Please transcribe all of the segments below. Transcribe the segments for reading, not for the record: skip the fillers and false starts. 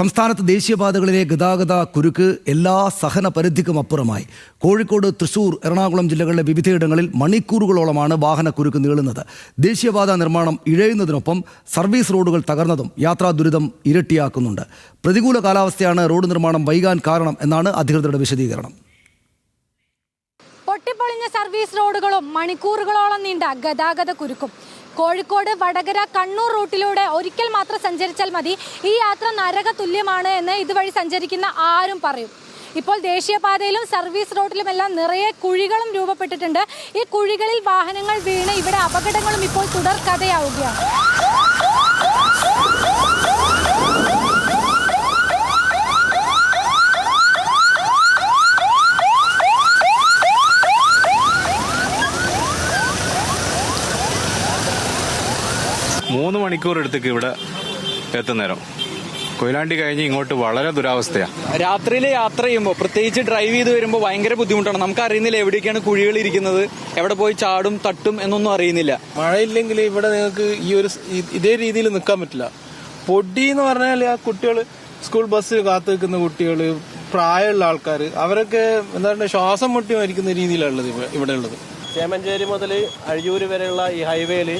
സംസ്ഥാനത്ത് ദേശീയപാതകളിലെ ഗതാഗത കുരുക്ക് എല്ലാ സഹന പരിധിക്കും അപ്പുറമായി. കോഴിക്കോട്, തൃശൂർ, എറണാകുളം ജില്ലകളിലെ വിവിധയിടങ്ങളിൽ മണിക്കൂറുകളോളമാണ് വാഹനക്കുരുക്ക് നീളുന്നത്. ദേശീയപാത നിർമ്മാണം ഇഴയുന്നതിനൊപ്പം സർവീസ് റോഡുകൾ തകർന്നതും യാത്രാ ദുരിതം ഇരട്ടിയാക്കുന്നുണ്ട്. പ്രതികൂല കാലാവസ്ഥയാണ് റോഡ് നിർമ്മാണം വൈകാൻ കാരണം എന്നാണ് അധികൃതരുടെ വിശദീകരണം. പൊട്ടിപ്പൊളിഞ്ഞ സർവീസ് റോഡുകളും മണിക്കൂറുകളോളം നീണ്ട ഗതാഗത കുരുക്കും. കോഴിക്കോട്, വടകര, കണ്ണൂർ റൂട്ടിലൂടെ ഒരിക്കൽ മാത്രം സഞ്ചരിച്ചാൽ മതി. ഈ യാത്ര നരക തുല്യമാണ് എന്ന് ഇതുവഴി സഞ്ചരിക്കുന്ന ആരും പറയും. ഇപ്പോൾ ദേശീയപാതയിലും സർവീസ് റോഡിലുമെല്ലാം നിറയെ കുഴികളും രൂപപ്പെട്ടിട്ടുണ്ട്. ഈ കുഴികളിൽ വാഹനങ്ങൾ വീണ് ഇവിടെ അപകടങ്ങളും ഇപ്പോൾ തുടർക്കഥയാവുകയാണ്. മൂന്ന് മണിക്കൂർ എടുത്തേക്ക് ഇവിടെ എത്തുന്നേരം. കൊയിലാണ്ടി കഴിഞ്ഞ് ഇങ്ങോട്ട് വളരെ ദുരാവസ്ഥയാണ്. രാത്രിയിൽ യാത്ര ചെയ്യുമ്പോൾ, പ്രത്യേകിച്ച് ഡ്രൈവ് ചെയ്ത് വരുമ്പോൾ ഭയങ്കര ബുദ്ധിമുട്ടാണ്. നമുക്ക് അറിയുന്നില്ല എവിടേക്കാണ് കുഴികൾ ഇരിക്കുന്നത്, എവിടെ പോയി ചാടും തട്ടും എന്നൊന്നും അറിയുന്നില്ല. മഴയില്ലെങ്കിൽ ഇവിടെ നിങ്ങൾക്ക് ഇതേ രീതിയിൽ നിൽക്കാൻ പറ്റില്ല. പൊടി എന്ന് പറഞ്ഞാൽ ആ കുട്ടികൾ, സ്കൂൾ ബസ് കാത്തു നിൽക്കുന്ന കുട്ടികൾ, പ്രായമുള്ള ആൾക്കാർ, അവരൊക്കെ എന്താണ് ശ്വാസം മുട്ടി മരിക്കുന്ന രീതിയിലുള്ളത് ഇവിടെ ഉള്ളത്. ചേമഞ്ചേരി മുതൽ അഴിയൂർ വരെയുള്ള ഈ ഹൈവേയിൽ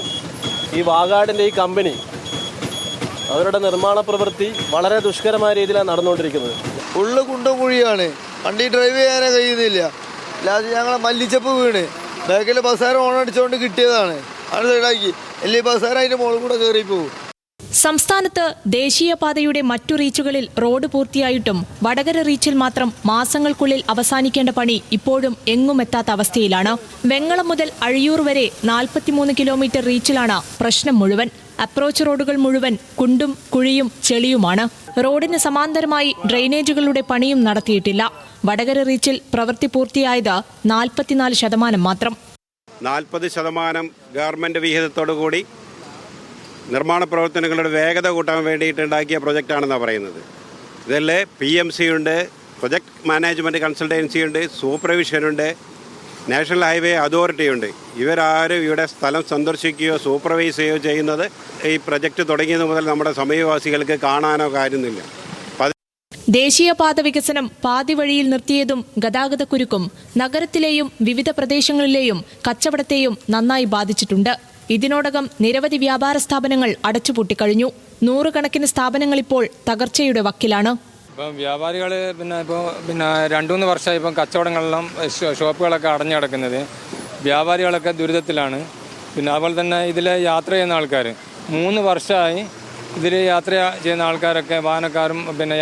ഈ വാഗാടിന്റെ ഈ കമ്പനി അവരുടെ നിർമ്മാണ പ്രവൃത്തി വളരെ ദുഷ്കരമായ രീതിയിലാണ് നടന്നുകൊണ്ടിരിക്കുന്നത്. ഉള്ളു കുണ്ടും കുഴിയാണ്, വണ്ടി ഡ്രൈവ് ചെയ്യാനേ കഴിയുന്നില്ല. ലാസ്റ്റ് ഞങ്ങളെ മല്ലിച്ചപ്പ് വീണ് ബാക്കിൽ ബസ്സാര ഓണടിച്ചുകൊണ്ട് കിട്ടിയതാണ്. അത് സൈഡാക്കി അല്ലെങ്കിൽ ബസ്സാര അതിന്റെ മുകളിൽ കൂടെ കയറി പോകും. സംസ്ഥാനത്ത് ദേശീയപാതയുടെ മറ്റു റീച്ചുകളിൽ റോഡ് പൂർത്തിയായിട്ടും വടകര റീച്ചിൽ മാത്രം മാസങ്ങൾക്കുള്ളിൽ അവസാനിക്കേണ്ട പണി ഇപ്പോഴും എങ്ങും എത്താത്ത അവസ്ഥയിലാണ്. വെങ്ങളം മുതൽ അഴിയൂർ വരെ 43 കിലോമീറ്റർ റീച്ചിലാണ് പ്രശ്നം മുഴുവൻ. അപ്രോച്ച് റോഡുകൾ മുഴുവൻ കുണ്ടും കുഴിയും ചെളിയുമാണ്. റോഡിന് സമാന്തരമായി ഡ്രെയിനേജുകളുടെ പണിയും നടത്തിയിട്ടില്ല. വടകര റീച്ചിൽ പ്രവൃത്തി പൂർത്തിയായത് 44% മാത്രം. 40% ഗവൺമെന്റ് വിഹിതത്തോടുകൂടി നിർമ്മാണ പ്രവർത്തനങ്ങളുടെ വേഗത കൂട്ടാൻ വേണ്ടിയിട്ട് ഉണ്ടാക്കിയ പ്രൊജക്റ്റാണെന്നാണ് പറയുന്നത്. ഇതിൽ PMC ഉണ്ട്, പ്രൊജക്ട് മാനേജ്മെൻറ്റ് കൺസൾട്ടൻസി ഉണ്ട്, സൂപ്പർവിഷനുണ്ട്, നാഷണൽ ഹൈവേ അതോറിറ്റി ഉണ്ട്. ഇവരാരും ഇവിടെ സ്ഥലം സന്ദർശിക്കുകയോ സൂപ്പർവൈസ് ചെയ്യുകയോ ചെയ്യുന്നത് ഈ പ്രൊജക്റ്റ് തുടങ്ങിയത് മുതൽ നമ്മുടെ സമീപവാസികൾക്ക് കാണാനോ കാര്യമൊന്നുമില്ല. ദേശീയപാത വികസനം പാതി വഴിയിൽ നിർത്തിയതും ഗതാഗതക്കുരുക്കും നഗരത്തിലെയും വിവിധ പ്രദേശങ്ങളിലെയും കച്ചവടത്തെയും നന്നായി ബാധിച്ചിട്ടുണ്ട്. ഇതിനോടകം നിരവധി വ്യാപാര സ്ഥാപനങ്ങൾ അടച്ചുപൂട്ടിക്കഴിഞ്ഞു. 100 കണക്കിന് സ്ഥാപനങ്ങൾ ഇപ്പോൾ തകർച്ചയുടെ വക്കിലാണ്. ഇപ്പം വ്യാപാരികൾ പിന്നെ 2-3 വർഷമായി ഇപ്പം കച്ചവടങ്ങളെല്ലാം ഷോപ്പുകളൊക്കെ അടഞ്ഞു കിടക്കുന്നത്. വ്യാപാരികളൊക്കെ ദുരിതത്തിലാണ്. പിന്നെ അതുപോലെ തന്നെ ഇതിൽ യാത്ര ചെയ്യുന്ന ആൾക്കാർ 3 വർഷമായി ഇതിൽ യാത്ര ചെയ്യുന്ന ആൾക്കാരൊക്കെ, വാഹനക്കാരും പിന്നെ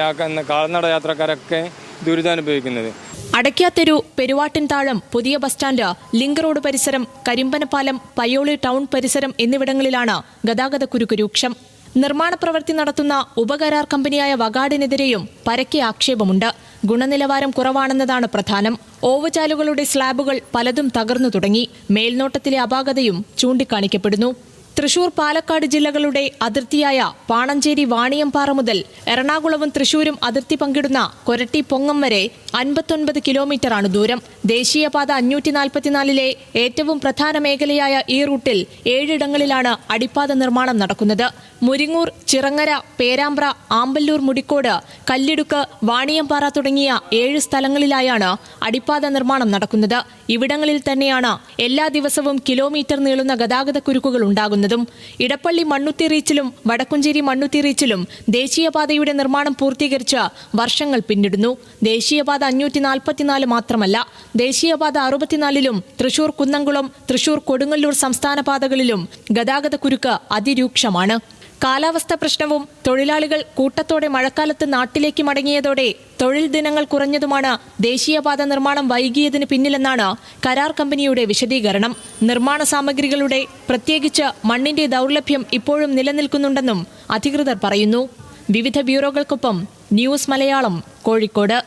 കാൽനട യാത്രക്കാരൊക്കെ ദുരിതം അനുഭവിക്കുന്നത്. അടയ്ക്കാത്തെരു, പെരുവാട്ടിൻ താഴം, പുതിയ ബസ് സ്റ്റാൻഡ്, ലിങ്ക് റോഡ് പരിസരം, കരിമ്പനപ്പാലം, പയ്യോളി ടൗൺ പരിസരം എന്നിവിടങ്ങളിലാണ് ഗതാഗതക്കുരുക്ക് രൂക്ഷം. നിർമ്മാണ പ്രവൃത്തി നടത്തുന്ന ഉപകരാർ കമ്പനിയായ വഗാഡിനെതിരെയും പരക്കെ ആക്ഷേപമുണ്ട്. ഗുണനിലവാരം കുറവാണെന്നതാണ് പ്രധാനം. ഓവുചാലുകളുടെ സ്ലാബുകൾ പലതും തകർന്നു തുടങ്ങി. മേൽനോട്ടത്തിലെ അപാകതയും ചൂണ്ടിക്കാണിക്കപ്പെടുന്നു. തൃശൂർ, പാലക്കാട് ജില്ലകളുടെ അതിർത്തിയായ പാണഞ്ചേരി വാണിയംപാറ മുതൽ എറണാകുളവും തൃശൂരും അതിർത്തി പങ്കിടുന്ന കൊരട്ടി പൊങ്ങം വരെ 59 കിലോമീറ്ററാണ് ദൂരം. ദേശീയപാത 544-ലെ ഏറ്റവും പ്രധാന മേഖലയായ ഈ റൂട്ടിൽ 7 ഇടങ്ങളിലാണ് അടിപ്പാത നിർമ്മാണം നടക്കുന്നത്. മുരിങ്ങൂർ, ചിറങ്ങര, പേരാമ്പ്ര, ആമ്പല്ലൂർ, മുടിക്കോട്, കല്ലിടുക്ക്, വാണിയംപാറ തുടങ്ങിയ 7 സ്ഥലങ്ങളിലായാണ് അടിപ്പാത നിർമ്മാണം നടക്കുന്നത്. ഇവിടങ്ങളിൽ തന്നെയാണ് എല്ലാ ദിവസവും കിലോമീറ്റർ നീളുന്ന ഗതാഗതക്കുരുക്കുകൾ ഉണ്ടാകുന്നത്. ഇടപ്പള്ളി മണ്ണുത്തി റീച്ചിലും വടക്കുംചേരി മണ്ണുത്തി റീച്ചിലും ദേശീയപാതയുടെ നിർമ്മാണം പൂർത്തീകരിച്ച് വർഷങ്ങൾ പിന്നിടുന്നു. ദേശീയപാത 544 മാത്രമല്ല, ദേശീയപാത 64-ലും തൃശൂർ കുന്നംകുളം, തൃശൂർ കൊടുങ്ങല്ലൂർ സംസ്ഥാന പാതകളിലും ഗതാഗതക്കുരുക്ക് അതിരൂക്ഷമാണ്. കാലാവസ്ഥ പ്രശ്നവും തൊഴിലാളികൾ കൂട്ടത്തോടെ മഴക്കാലത്ത് നാട്ടിലേക്ക് മടങ്ങിയതോടെ തൊഴിൽ ദിനങ്ങൾ കുറഞ്ഞതുമാണ് ദേശീയപാത നിർമ്മാണം വൈകിയതിന് പിന്നിലെന്നാണ് കരാർ കമ്പനിയുടെ വിശദീകരണം. നിർമ്മാണ സാമഗ്രികളുടെ, പ്രത്യേകിച്ച് മണ്ണിന്റെ ദൗർലഭ്യം ഇപ്പോഴും നിലനിൽക്കുന്നുണ്ടെന്നും അധികൃതർ പറയുന്നു. വിവിധ ബ്യൂറോകൾക്കൊപ്പം ന്യൂസ് മലയാളം, കോഴിക്കോട്.